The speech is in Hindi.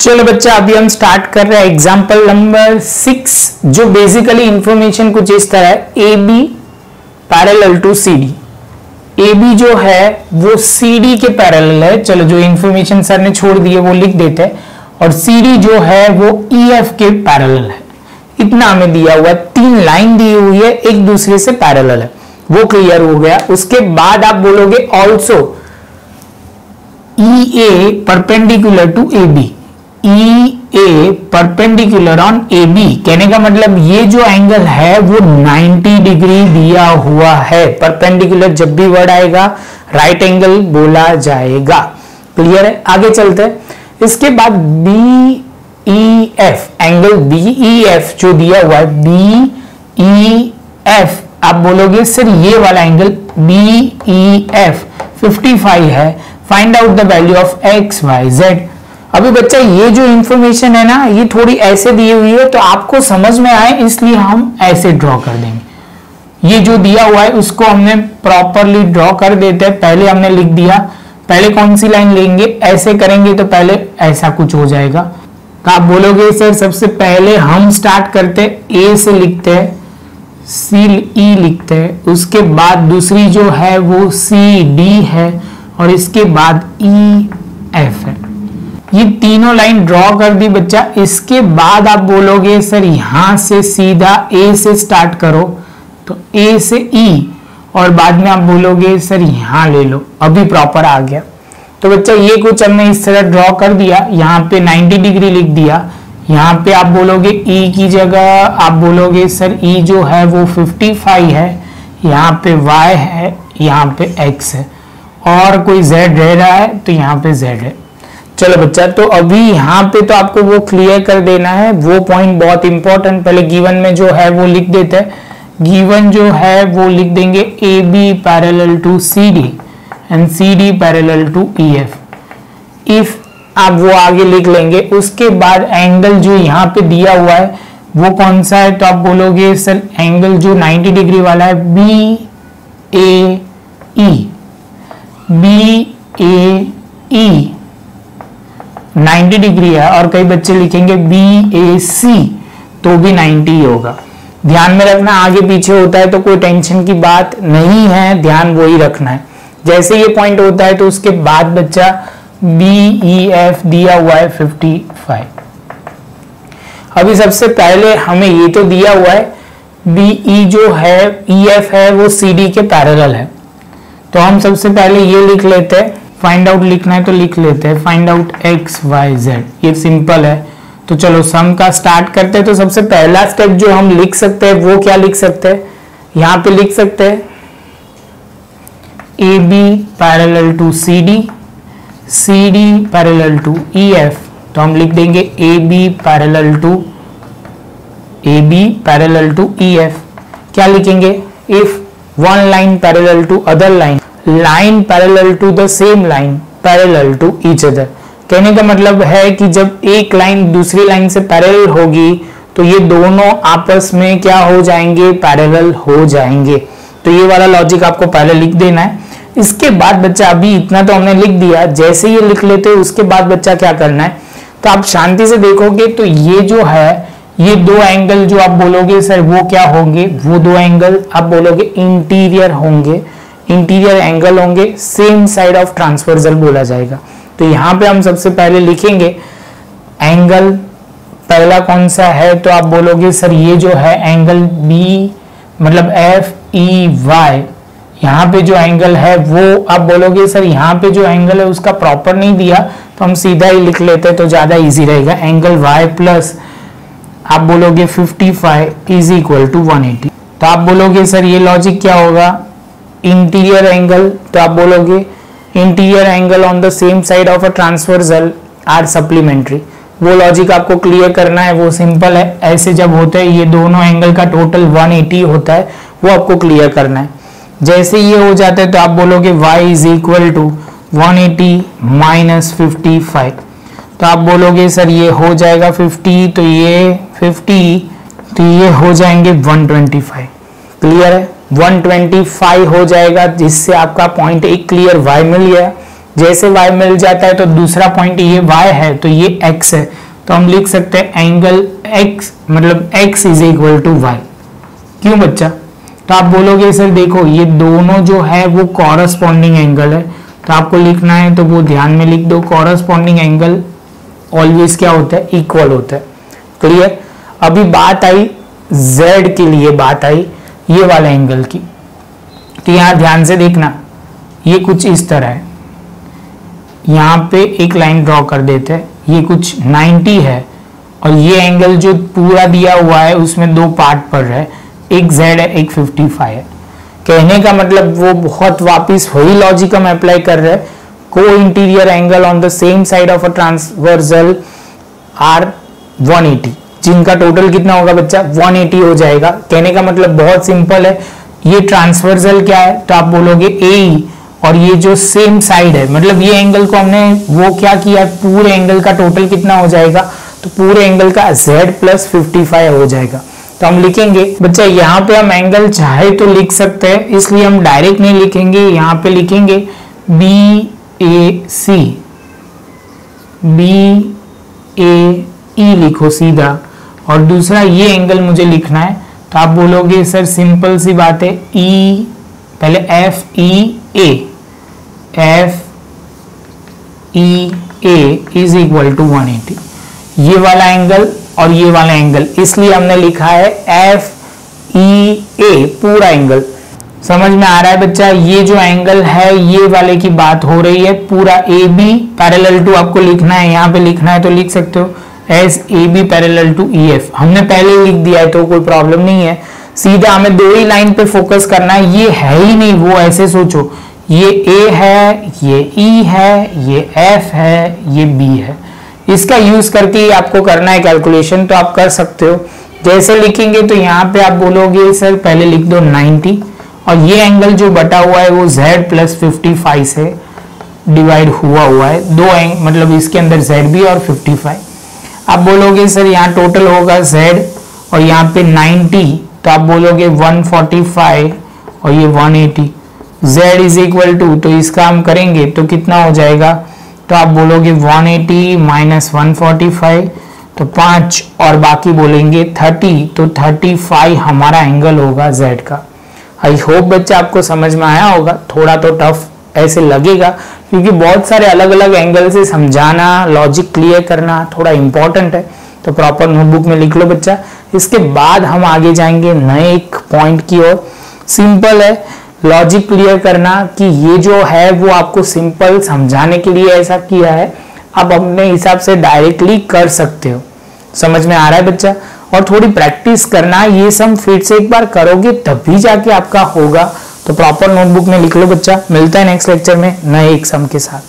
चलो बच्चा, अभी हम स्टार्ट कर रहे हैं एग्जाम्पल नंबर 6, जो बेसिकली इंफॉर्मेशन कुछ इस तरह है। A B parallel to C D. A B जो है वो सी डी के पैरेलल है। चलो, जो इंफॉर्मेशन सर ने छोड़ दी है वो लिख देते हैं। और सी डी जो है वो ई एफ के पैरेलल है। इतना हमें दिया हुआ है, 3 लाइन दी हुई है, एक दूसरे से पैरेलल है, वो क्लियर हो गया। उसके बाद आप बोलोगे also E A perpendicular to A B. E A perpendicular on A B, कहने का मतलब ये जो एंगल है वो 90 डिग्री दिया हुआ है। परपेंडिकुलर जब भी वर्ड आएगा राइट एंगल बोला जाएगा। क्लियर है? आगे चलते हैं। इसके बाद B E F, angle B E F जो दिया हुआ है, बी ई एफ, आप बोलोगे सर ये वाला एंगल बी ई एफ 55 है। Find out the value of X Y Z. अभी बच्चा ये जो इंफॉर्मेशन है ना, ये थोड़ी ऐसे दी हुई है तो आपको समझ में आए इसलिए हम ऐसे ड्रॉ कर देंगे। ये जो दिया हुआ है उसको हमने प्रॉपरली ड्रॉ कर देते हैं। पहले हमने लिख दिया, पहले कौन सी लाइन लेंगे, ऐसे करेंगे तो पहले ऐसा कुछ हो जाएगा। तो आप बोलोगे सर सबसे पहले हम स्टार्ट करते हैं, ए से लिखते हैं, सी ई लिखते हैं, उसके बाद दूसरी जो है वो सी डी है और इसके बाद ई एफ है। ये तीनों लाइन ड्रॉ कर दी बच्चा। इसके बाद आप बोलोगे सर यहां से सीधा ए से स्टार्ट करो, तो ए से ई, और बाद में आप बोलोगे सर यहां ले लो। अभी प्रॉपर आ गया। तो बच्चा ये कुछ हमने इस तरह ड्रॉ कर दिया। यहाँ पे 90 डिग्री लिख दिया। यहाँ पे आप बोलोगे ई की जगह आप बोलोगे सर ई जो है वो 55 है, यहाँ पे y है, यहाँ पे x है, और कोई z रह रहा है तो यहाँ पे z है। चलो बच्चा, तो अभी यहाँ पे तो आपको वो क्लियर कर देना है, वो पॉइंट बहुत इंपॉर्टेंट। पहले गिवन में जो है वो लिख देते हैं। गिवन जो है वो लिख देंगे A B parallel to C D and C D parallel to E F. If आप वो आगे लिख लेंगे। उसके बाद एंगल जो यहाँ पे दिया हुआ है वो कौन सा है, तो आप बोलोगे सर एंगल जो 90 डिग्री वाला है बी ए ई। बी ए ई 90 डिग्री है, और कई बच्चे लिखेंगे बी ए सी तो भी 90 होगा। ध्यान में रखना, आगे पीछे होता है तो कोई टेंशन की बात नहीं है, ध्यान वही रखना है। जैसे ये पॉइंट होता है तो उसके बाद बच्चा बी ई एफ दिया हुआ है 55। अभी सबसे पहले हमें ये तो दिया हुआ है बी ई जो है ई एफ है वो सी डी के पैरेलल है, तो हम सबसे पहले ये लिख लेते हैं। फाइंड आउट लिखना है तो लिख लेते हैं, find out X Y Z. ये सिंपल है। तो चलो सम का स्टार्ट करते हैं। तो सबसे पहला स्टेप जो हम लिख सकते हैं वो क्या लिख सकते हैं, यहाँ पे लिख सकते हैं A B parallel to C D, C D parallel to E F. तो हम लिख देंगे A B parallel to E F. क्या लिखेंगे, if one line parallel to other line, line parallel to the same line parallel to each other. कहने का मतलब है कि जब एक लाइन दूसरी लाइन से पैरेलल होगी तो ये दोनों आपस में क्या हो जाएंगे, पैरेलल हो जाएंगे। तो ये वाला लॉजिक आपको पहले लिख देना है। इसके बाद बच्चा, अभी इतना तो हमने लिख दिया, जैसे ये लिख लेते हैं उसके बाद बच्चा क्या करना है, तो आप शांति से देखोगे तो ये जो है ये दो एंगल जो आप बोलोगे सर वो क्या होंगे, वो दो एंगल आप बोलोगे इंटीरियर होंगे, इंटीरियर एंगल होंगे, सेम साइड ऑफ ट्रांसवर्सल बोला जाएगा। तो यहाँ पे हम सबसे पहले लिखेंगे एंगल पहला कौन सा है, तो आप बोलोगे सर ये जो है एंगल बी मतलब एफ ई वाई। यहाँ पे जो एंगल है वो आप बोलोगे सर यहाँ पे जो एंगल है उसका प्रॉपर नहीं दिया तो हम सीधा ही लिख लेते हैं तो ज्यादा इजी रहेगा। एंगल y प्लस आप बोलोगे 55 इज इक्वल टू 180। तो आप बोलोगे सर ये लॉजिक क्या होगा, इंटीरियर एंगल, तो आप बोलोगे interior angle on the same side of a transversal are supplementary. वो लॉजिक आपको क्लियर करना है, वो सिंपल है। ऐसे जब होते हैं ये दोनों एंगल का टोटल 180 होता है, वो आपको क्लियर करना है। जैसे ये हो जाता है तो आप बोलोगे y is equal to 180 minus 55। तो आप बोलोगे सर ये हो जाएगा 50, तो ये 50, तो ये हो जाएंगे 125। क्लियर है, 125 हो जाएगा, जिससे आपका पॉइंट एक क्लियर y मिल गया। जैसे y मिल जाता है तो दूसरा पॉइंट ये y है तो ये x है, तो हम लिख सकते हैं एंगल x मतलब x is equal to y। क्यों बच्चा? तो आप बोलोगे सर देखो ये दोनों जो है वो कॉरस्पॉन्डिंग एंगल है, तो आपको लिखना है तो वो ध्यान में लिख दो, कॉरस्पॉन्डिंग एंगल ऑलवेज क्या होता है? इक्वल होता है। क्लियर? अभी बात आई z के लिए, बात आई ये वाले एंगल की, तो यहां ध्यान से देखना, ये कुछ इस तरह है, यहाँ पे एक लाइन ड्रॉ कर देते हैं, ये कुछ 90 है और ये एंगल जो पूरा दिया हुआ है उसमें दो पार्ट पड़ रहा है, एक z है एक 55 है। कहने का मतलब वो बहुत वापिस वही लॉजिक हम अप्लाई कर रहे हैं, को interior angle on the same side of a transversal are 180, जिनका टोटल कितना होगा बच्चा? 180 हो जाएगा। कहने का मतलब बहुत सिंपल है, ये ट्रांसवर्सल क्या है तो आप बोलोगे AE, और ये जो सेम साइड है मतलब ये एंगल को हमने वो क्या किया, पूरे एंगल का टोटल कितना हो जाएगा? तो पूरे एंगल का z प्लस 55 हो जाएगा। तो हम लिखेंगे बच्चा, यहाँ पे हम एंगल चाहे तो लिख सकते हैं, इसलिए हम डायरेक्ट नहीं लिखेंगे, यहाँ पे लिखेंगे BAC, BAE लिखो सीधा, और दूसरा ये एंगल मुझे लिखना है, तो आप बोलोगे सर सिंपल सी बात है, E पहले FEA इज इक्वल टू 180, ये वाला एंगल और ये वाला एंगल, इसलिए हमने लिखा है FEA पूरा एंगल। समझ में आ रहा है बच्चा? ये जो एंगल है ये वाले की बात हो रही है, पूरा AB पैरेलल टू आपको लिखना है, यहाँ पे लिखना है तो लिख सकते हो as AB parallel to EF। हमने पहले लिख दिया है तो कोई प्रॉब्लम नहीं है, सीधा हमें दो ही लाइन पे फोकस करना है, ये है ही नहीं वो ऐसे सोचो, ये A है, ये E है, ये F है, ये B है, इसका यूज करके ही आपको करना है कैलकुलेशन, तो आप कर सकते हो। जैसे लिखेंगे तो यहाँ पे आप बोलोगे सर पहले लिख दो 90, और ये एंगल जो बटा हुआ है वो z प्लस 55 से डिवाइड हुआ है, दो मतलब इसके अंदर z भी और 55। आप बोलोगे सर यहाँ टोटल होगा z और यहाँ पे 90, तो आप बोलोगे 145 और ये 180, z इज इक्वल टू, तो इसका हम करेंगे तो कितना हो जाएगा? तो आप बोलोगे 180 माइनस 145, तो 5 और बाकी बोलेंगे 30, तो 35 हमारा एंगल होगा z का। आई होप बच्चा आपको समझ में आया होगा, थोड़ा तो टफ ऐसे लगेगा क्योंकि बहुत सारे अलग अलग एंगल से समझाना, लॉजिक क्लियर करना थोड़ा इंपॉर्टेंट है, तो प्रॉपर नोटबुक में लिख लो बच्चा। इसके बाद हम आगे जाएंगे नए एक पॉइंट की ओर। सिंपल है लॉजिक क्लियर करना कि ये जो है वो आपको सिंपल समझाने के लिए ऐसा किया है, आप अपने हिसाब से डायरेक्टली कर सकते हो। समझ में आ रहा है बच्चा? और थोड़ी प्रैक्टिस करना, ये सम फिर से एक बार करोगे तभी जाके आपका होगा, तो प्रॉपर नोटबुक में लिख लो बच्चा। मिलता है नेक्स्ट लेक्चर में नए एक सम के साथ।